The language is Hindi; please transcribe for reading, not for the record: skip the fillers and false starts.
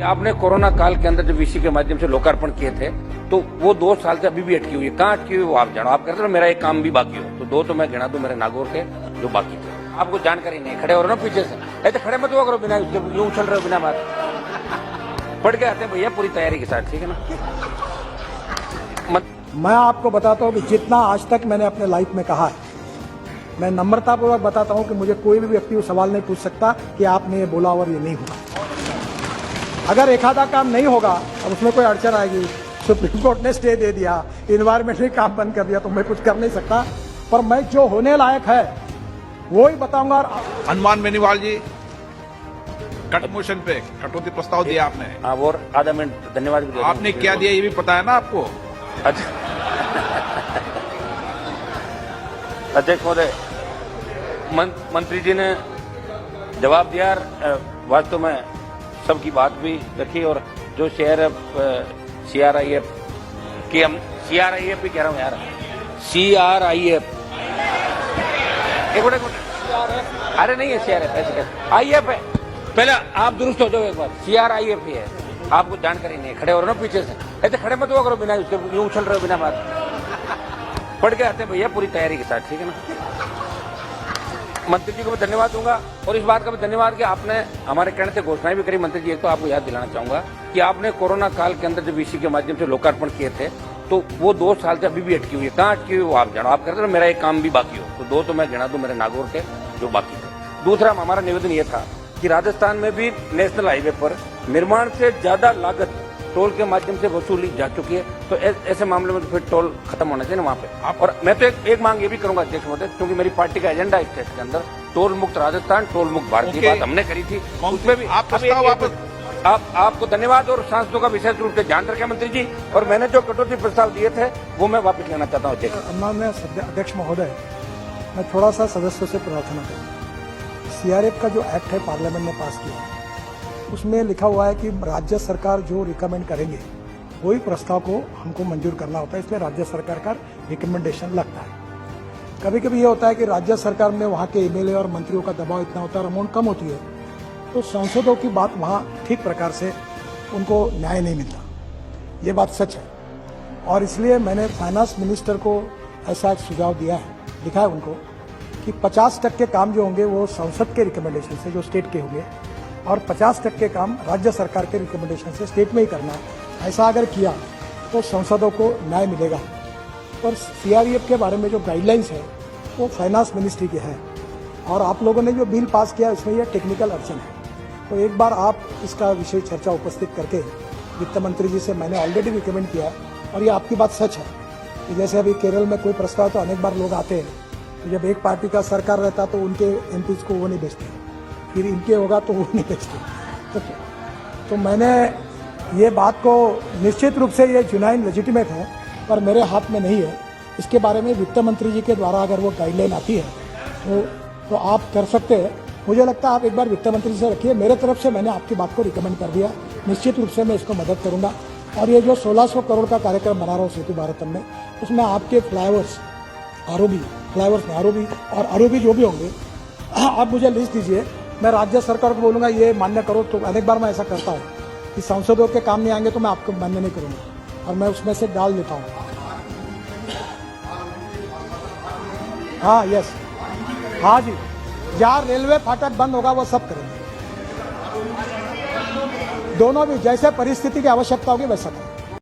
आपने कोरोना काल के अंदर जब वीसी के माध्यम से लोकार्पण किए थे तो वो 2 साल से अभी भी अटकी हुई है। कहाँ अटकी हुई वो आप जानो। आप कहते हो मेरा एक काम भी बाकी हो, तो 2 तो मैं गिना दूं मेरे नागौर के जो बाकी थे। आपको जानकारी नहीं, खड़े हो रहे ना पीछे से, ऐसे खड़े मत हुआ करो बिना यूं उछल रहे हो बिना बात। पढ़ के आते हैं भैया पूरी तैयारी के साथ, ठीक है ना। मैं आपको बताता हूँ कि जितना आज तक मैंने अपने लाइफ में कहा है, मैं नम्रतापूर्वक बताता हूँ कि मुझे कोई भी व्यक्ति वो सवाल नहीं पूछ सकता कि आपने ये बोला और ये नहीं होगा। अगर एक आधा काम नहीं होगा अब उसमें कोई अड़चन आएगी, सुप्रीम कोर्ट ने स्टे दे दिया, इन्वायरमेंट ने काम बंद कर दिया, तो मैं कुछ कर नहीं सकता। पर मैं जो होने लायक है वो ही बताऊंगा। हनुमान बेनीवाल जी, कट मोशन पे कटौती प्रस्ताव दिया आपने। हाँ, और आधा मिनट धन्यवाद भी आपने क्या दिया ये भी पता है ना आपको। अच्छा अध्यक्ष महोदय, मंत्री जी ने जवाब दिया। वास्तव में सबकी बात भी रखी और जो शहर CRIF की हम CRIF भी कह रहा हूँ यार, CRIF एक मिनट, अरे नहीं है CRIF, ऐसे कैसे IF है। पहले आप दुरुस्त हो जाओ एक बार, CRIF ही है। आपको जानकारी नहीं, खड़े हो रहे हो ना पीछे से, ऐसे खड़े मत हुआ करो बिना यूं उछल रहे हो बिना बात। पढ़ के आते हैं भैया पूरी तैयारी के साथ, ठीक है ना। मंत्री जी को मैं धन्यवाद दूंगा और इस बात का भी धन्यवाद कि आपने हमारे कहने से घोषणाएं भी करी। मंत्री जी, एक तो आपको याद दिलाना चाहूंगा कि आपने कोरोना काल के अंदर जब वीसी के माध्यम से लोकार्पण किए थे तो वो 2 साल से अभी भी अटकी हुई है। कहाँ अटकी हुई वो आप जानो। आप कहते हो मेरा एक काम भी बाकी हो, तो 2 तो मैं गिना दूं मेरे नागौर के जो बाकी थे। दूसरा हमारा निवेदन ये था कि राजस्थान में भी नेशनल हाईवे पर निर्माण से ज्यादा लागत टोल के माध्यम से वसूली जा चुकी है, तो ऐसे मामले में तो फिर टोल खत्म होना चाहिए ना वहाँ पे। और मैं तो एक मांग ये भी करूंगा अध्यक्ष महोदय, क्योंकि मेरी पार्टी का एजेंडा है स्टेट के अंदर टोल मुक्त राजस्थान, टोल मुक्त भारत की बात हमने करी थी, उसमें भी आपको धन्यवाद और सांसदों का विशेष रूप से ध्यान रखें मंत्री जी। और मैंने जो कटौती प्रस्ताव दिए थे वो मैं वापस लेना चाहता हूँ अध्यक्ष। माननीय अध्यक्ष महोदय, मैं थोड़ा सा सदस्यों से प्रार्थना करूँ। CRIF का जो एक्ट है पार्लियामेंट ने पास किया, उसमें लिखा हुआ है कि राज्य सरकार जो रिकमेंड करेंगे वही प्रस्ताव को हमको मंजूर करना होता है, इसलिए राज्य सरकार का रिकमेंडेशन लगता है। कभी कभी ये होता है कि राज्य सरकार में वहाँ के MLA और मंत्रियों का दबाव इतना होता है और अमाउंट कम होती है, तो सांसदों की बात वहाँ ठीक प्रकार से उनको न्याय नहीं मिलता। ये बात सच है और इसलिए मैंने फाइनेंस मिनिस्टर को ऐसा एक सुझाव दिया है, लिखा है उनको कि 50% काम जो होंगे वो संसद के रिकमेंडेशन से, जो स्टेट के होंगे, और 50% काम राज्य सरकार के रिकमेंडेशन से स्टेट में ही करना है। ऐसा अगर किया तो संसदों को न्याय मिलेगा। और CRIF के बारे में जो गाइडलाइंस है वो फाइनेंस मिनिस्ट्री के है और आप लोगों ने जो बिल पास किया उसमें यह टेक्निकल अड़चन है, तो एक बार आप इसका विषय चर्चा उपस्थित करके वित्त मंत्री जी से मैंने ऑलरेडी रिकमेंड किया है। और ये आपकी बात सच है कि जैसे अभी केरल में कोई प्रस्ताव तो अनेक बार लोग आते हैं, तो जब एक पार्टी का सरकार रहता तो उनके MPs को वो नहीं भेजते, फिर इनके होगा तो वो नहीं भेजते। तो मैंने ये बात को निश्चित रूप से ये जुनाइन लेजिटिमेट है पर मेरे हाथ में नहीं है। इसके बारे में वित्त मंत्री जी के द्वारा अगर वो गाइडलाइन आती है तो आप कर सकते हैं। मुझे लगता है आप एक बार वित्त मंत्री से रखिए, मेरे तरफ से मैंने आपकी बात को रिकमेंड कर दिया, निश्चित रूप से मैं इसको मदद करूंगा। और ये जो 1600 करोड़ का कार्यक्रम बना रहा हूँ सेतु भारतम में, उसमें आपके फ्लाईओवर्स, ROB और ROB जो भी होंगे, आप मुझे लिस्ट दीजिए, मैं राज्य सरकार को बोलूंगा ये मान्य करो। तो अनेक बार मैं ऐसा करता हूँ कि सांसदों के काम नहीं आएंगे तो मैं आपको मान्य नहीं करूंगा और मैं उसमें से डाल देता हूँ। हाँ, यस, हाँ जी, जहाँ रेलवे फाटक बंद होगा वो सब करेंगे, दोनों भी जैसे परिस्थिति की आवश्यकता होगी वैसा करेंगे।